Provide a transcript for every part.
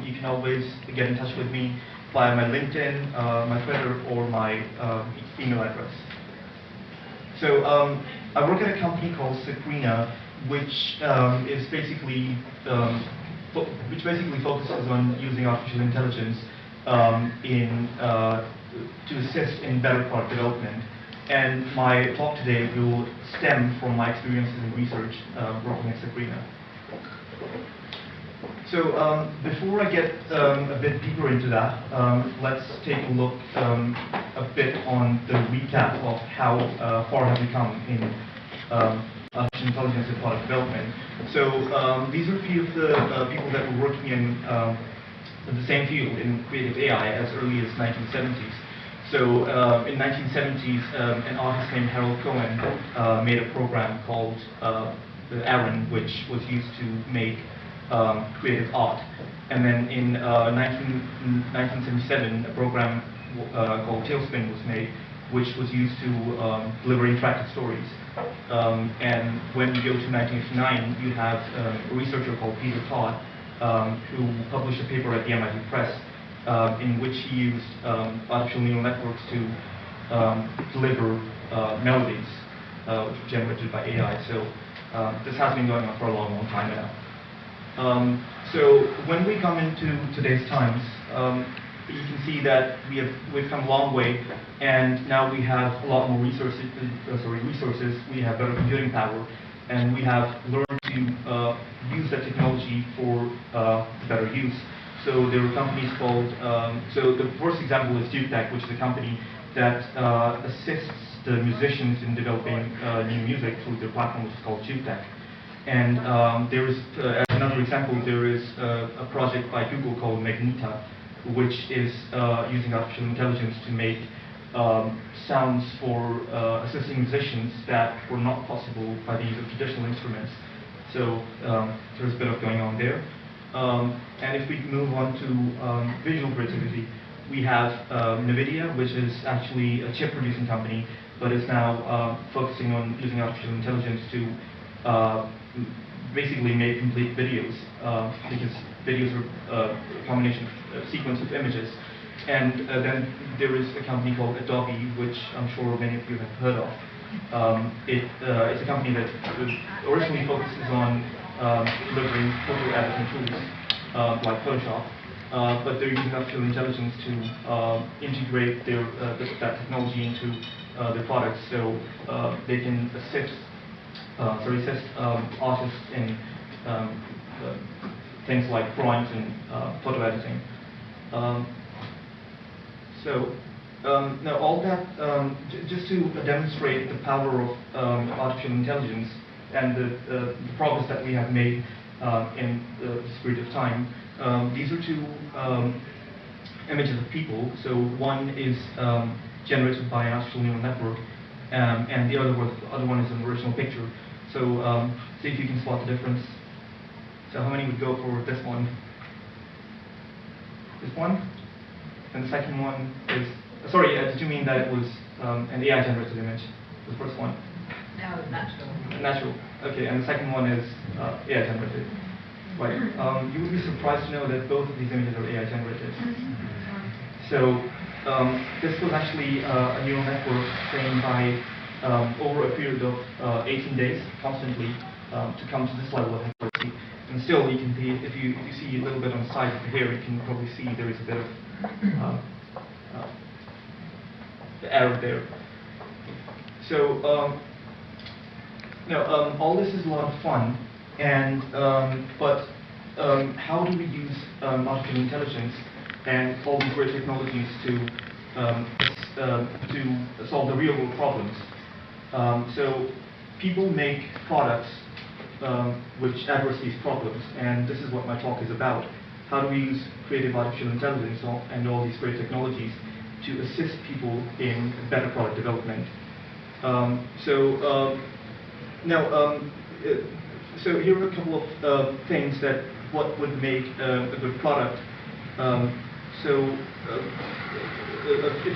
you can always get in touch with me via my LinkedIn, my Twitter, or my email address. So I work at a company called Sacrina, which is basically focuses on using artificial intelligence to assist in better product development. And my talk today will stem from my experiences in research working at Sacrina. So before I get a bit deeper into that, let's take a look a bit on the recap of how far have we come in artificial intelligence and product development. So these are a few of the people that were working in the same field in creative AI as early as 1970s. So in 1970s, an artist named Harold Cohen made a program called Aaron, which was used to make creative art. And then in 1977, a program called Tailspin was made, which was used to deliver interactive stories. And when you go to 1989, you have a researcher called Peter Todd, who published a paper at the MIT Press in which he used artificial neural networks to deliver melodies generated by AI. So this has been going on for a long, long time now. So when we come into today's times, you can see that we've come a long way, and now we have a lot more resources. We have better computing power, and we have learned to use that technology for better use. So there are companies called. So the first example is JukeTech, which is a company that assists the musicians in developing new music through their platform, which is called JukeTech. And there is, as another example, there is a project by Google called Magneta, which is using artificial intelligence to make sounds for assisting musicians that were not possible by the use of traditional instruments. So there's a bit of going on there. And if we move on to visual creativity, we have NVIDIA, which is actually a chip producing company, but is now focusing on using artificial intelligence to basically make complete videos, because videos are a combination of a sequence of images. And then there is a company called Adobe, which I'm sure many of you have heard of. It's a company that originally focuses on delivering photo editing tools like Photoshop, but they're using artificial intelligence to integrate that technology into their products, so they can assist artists in things like drawings and photo editing. Now all that, just to demonstrate the power of artificial intelligence and the progress that we have made in this period of time, these are two images of people. So one is generated by an artificial neural network, and the other one is an original picture. So see if you can spot the difference. So how many would go for this one? This one? And the second one is, sorry, did you mean that it was an AI generated image? The first one? No, natural. Natural. Okay, and the second one is AI generated. Right. You would be surprised to know that both of these images are AI generated. So this was actually a neural network trained by over a period of 18 days, constantly, to come to this level of accuracy. And still, you can see, if you see a little bit on the side of the hair, you can probably see there is a bit of error there. So now, all this is a lot of fun, and but how do we use artificial intelligence and all these great technologies to solve the real world problems? So people make products which address these problems, and this is what my talk is about. How do we use creative artificial intelligence and all these great technologies to assist people in better product development? So here are a couple of things that what would make a good product. A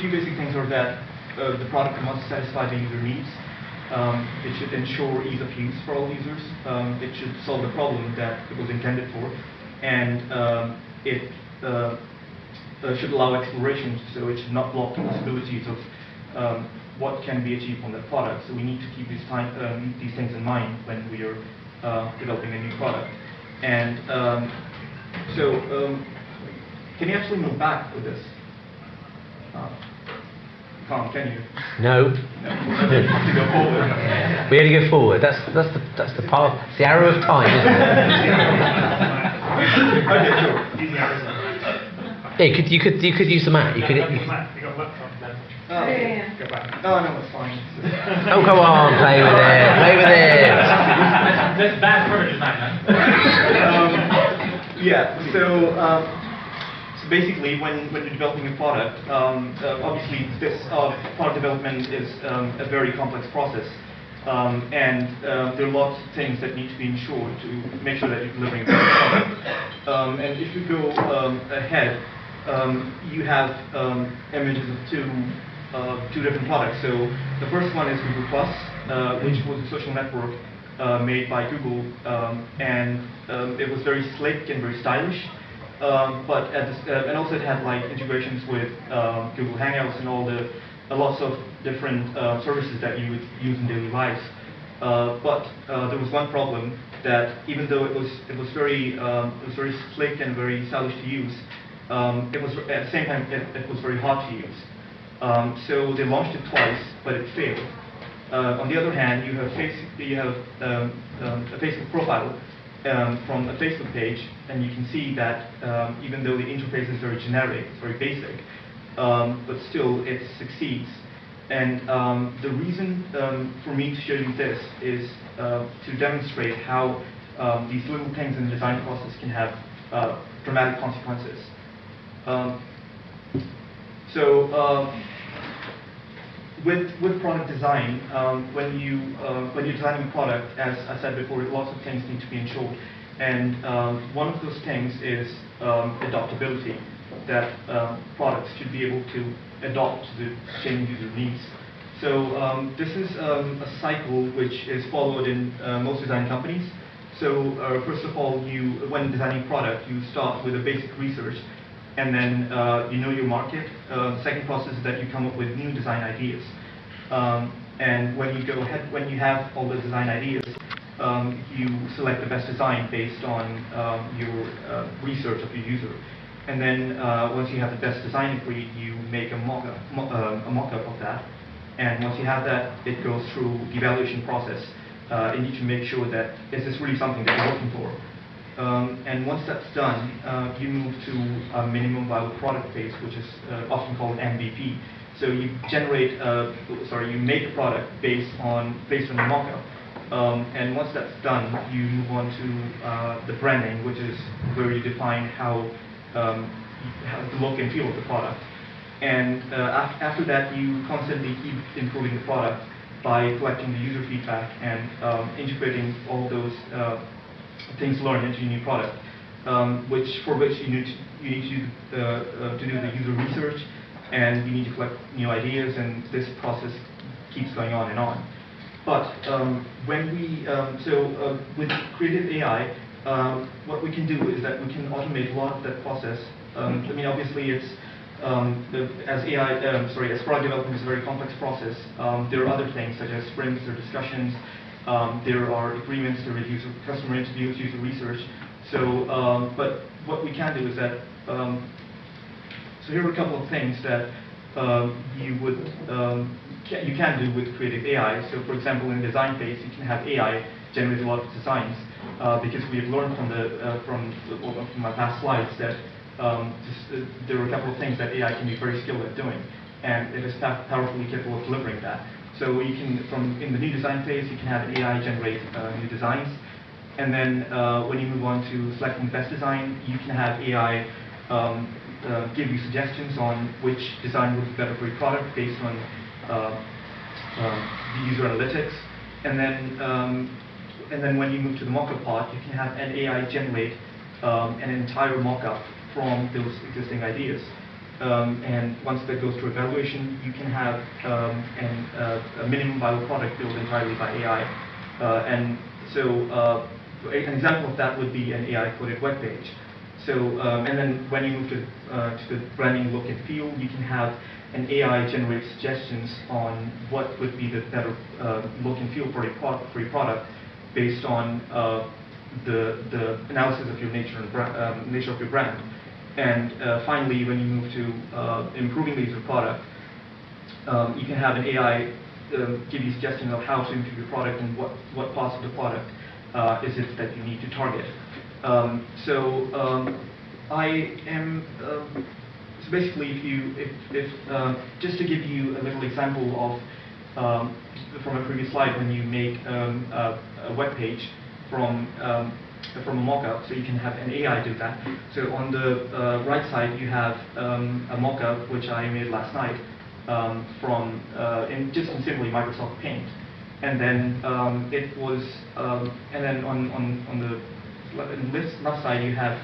few basic things are that the product must satisfy the user needs. It should ensure ease of use for all users. It should solve the problem that it was intended for, and it should allow exploration, so it should not block the possibilities of what can be achieved on that product. So we need to keep these things in mind when we are developing a new product. And can you actually move back with this? Can you? No. No. You have to go forward. We had to go forward. That's the path. It's the arrow of time, isn't it? Okay, sure. Yeah, you could use the map. You could. Go back. Oh no, it's fine. Oh, come on, play with it. Play with it. That's bad product design, Yeah. So basically, when you're developing a product, obviously this product development is a very complex process, and there are lots of things that need to be ensured to make sure that you're delivering a good product. And if you go ahead, you have images of two different products. So the first one is Google Plus, which was a social network made by Google, and it was very slick and very stylish. But and also it had like integrations with Google Hangouts and lots of different services that you would use in daily lives. But there was one problem, that even though it was very slick and very stylish to use, it was at the same time it was very hard to use. So they launched it twice, but it failed. On the other hand, you have a Facebook profile from a Facebook page, and you can see that even though the interface is very generic, it's very basic, but still it succeeds. And the reason for me to show you this is to demonstrate how these little things in the design process can have dramatic consequences. With product design, when you're designing a product, as I said before, lots of things need to be ensured, and one of those things is adaptability, that products should be able to adapt to the changing user needs. So this is a cycle which is followed in most design companies. So first of all, when designing a product, you start with a basic research, and then you know your market. The second process is that you come up with new design ideas. And when you go ahead, when you have all the design ideas, you select the best design based on your research of your user. And then once you have the best design agreed, you make a mock-up of that. And once you have that, it goes through the evaluation process. And you need to make sure that is this really something that you're looking for. And once that's done, you move to a minimum viable product phase, which is often called MVP. So you generate, you make a product based on the mock-up. And once that's done, you move on to the branding, which is where you define how the look and feel of the product. And after that, you constantly keep improving the product by collecting the user feedback and integrating all those things learned into your new product, for which you need to do the user research, and you need to collect new ideas, and this process keeps going on and on. But with creative AI, what we can do is that we can automate a lot of that process. I mean, obviously, it's as product development is a very complex process. There are other things such as sprints or discussions. There are agreements, there are customer interviews, user research. So, but what we can do is that. So here are a couple of things that you can do with creative AI. So, for example, in the design phase, you can have AI generate a lot of designs because we have learned from my past slides that there are a couple of things that AI can be very skilled at doing, and it is powerfully capable of delivering that. So you can, in the new design phase, you can have AI generate new designs, and then when you move on to selecting the best design, you can have AI give you suggestions on which design would be better for your product based on the user analytics, and then when you move to the mock-up part, you can have an AI generate an entire mock-up from those existing ideas. And once that goes through evaluation, you can have a minimum viable product built entirely by AI. And so an example of that would be an AI-coded web page. So, and then when you move to the branding look and feel, you can have an AI generate suggestions on what would be the better look and feel for a product based on the analysis of your nature and nature of your brand. And finally, when you move to improving the user product, you can have an AI give you suggestions of how to improve your product and what parts of the product is it that you need to target. I am so basically, if just to give you a little example of from a previous slide, when you make a web page from a mock-up, so you can have an AI do that. So on the right side, you have a mock-up which I made last night from just simply Microsoft Paint, and then it was and then on the left side you have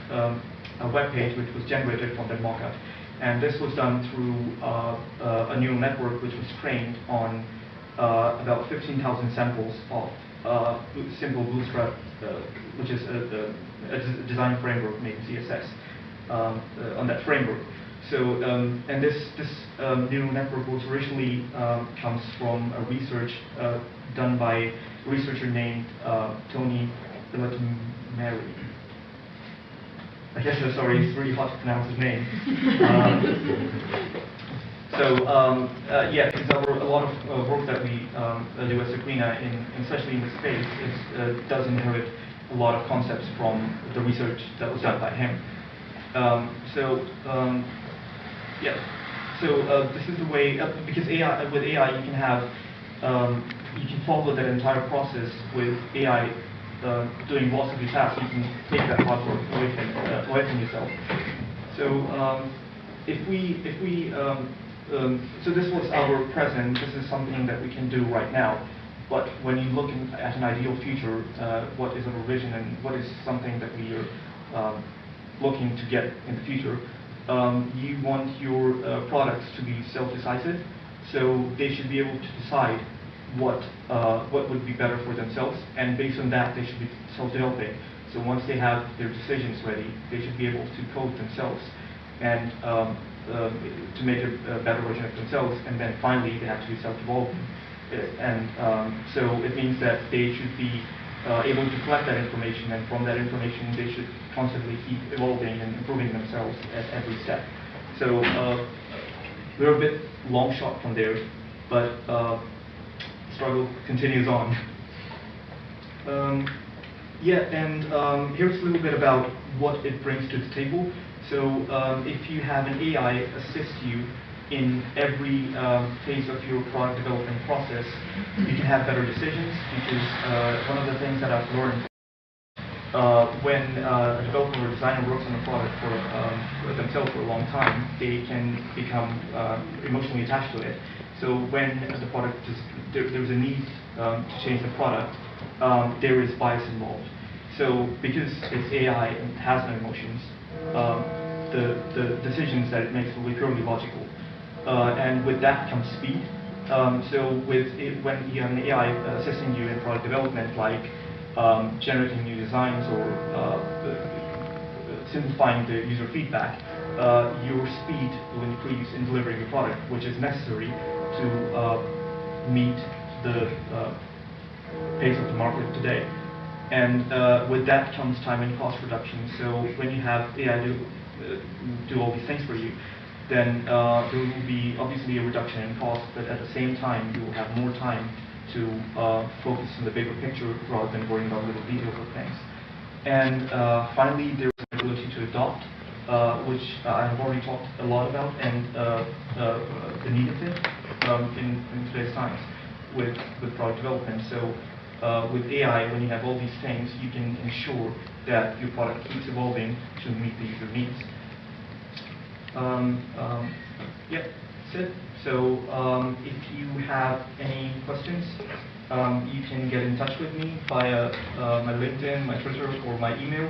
a web page which was generated from that mockup, and this was done through a neural network which was trained on about 15,000 samples of simple Bootstrap, which is a design framework made in CSS on that framework. So and this neural network was originally comes from a research done by a researcher named Tony Mary. I guess sorry, it's really hard to pronounce his name. Yeah, because there were a lot of work that we do at Sacrina, especially in this space, does inherit a lot of concepts from the research that was done by him. Yeah, so this is the way, because with AI you can have, you can follow that entire process with AI doing lots of these tasks. You can take that hard work away from yourself. So so this was our present. This is something that we can do right now. But when you look at an ideal future, what is our vision and what is something that we are looking to get in the future? You want your products to be self-decisive, so they should be able to decide what would be better for themselves, and based on that, they should be self-developing. So once they have their decisions ready, they should be able to code themselves and to make a better version of themselves, and then finally they have to be self-evolving. So it means that they should be able to collect that information, and from that information they should constantly keep evolving and improving themselves at every step. So we're a bit long shot from there, but struggle continues on. Yeah, and here's a little bit about what it brings to the table. So if you have an AI assist you in every phase of your product development process, you can have better decisions, because one of the things that I've learned when a developer or designer works on a product for themselves for a long time, they can become emotionally attached to it. So when the product there's a need to change the product, there is bias involved. So because it's AI and has no emotions, the decisions that it makes will be purely logical. And with that comes speed. So when you have an AI assisting you in product development, like generating new designs or simplifying the user feedback, your speed will increase in delivering the product, which is necessary to meet the pace of the market today. And with that comes time and cost reduction. So when you have AI do all these things for you, then there will be obviously a reduction in cost, but at the same time you will have more time to focus on the bigger picture rather than worrying about little details of things. And finally, there is the ability to adopt, which I have already talked a lot about, and the need of it in today's times with product development. So with AI, when you have all these things, you can ensure that your product keeps evolving to meet the user needs. Yeah, that's it. So if you have any questions, you can get in touch with me via my LinkedIn, my Twitter, or my email.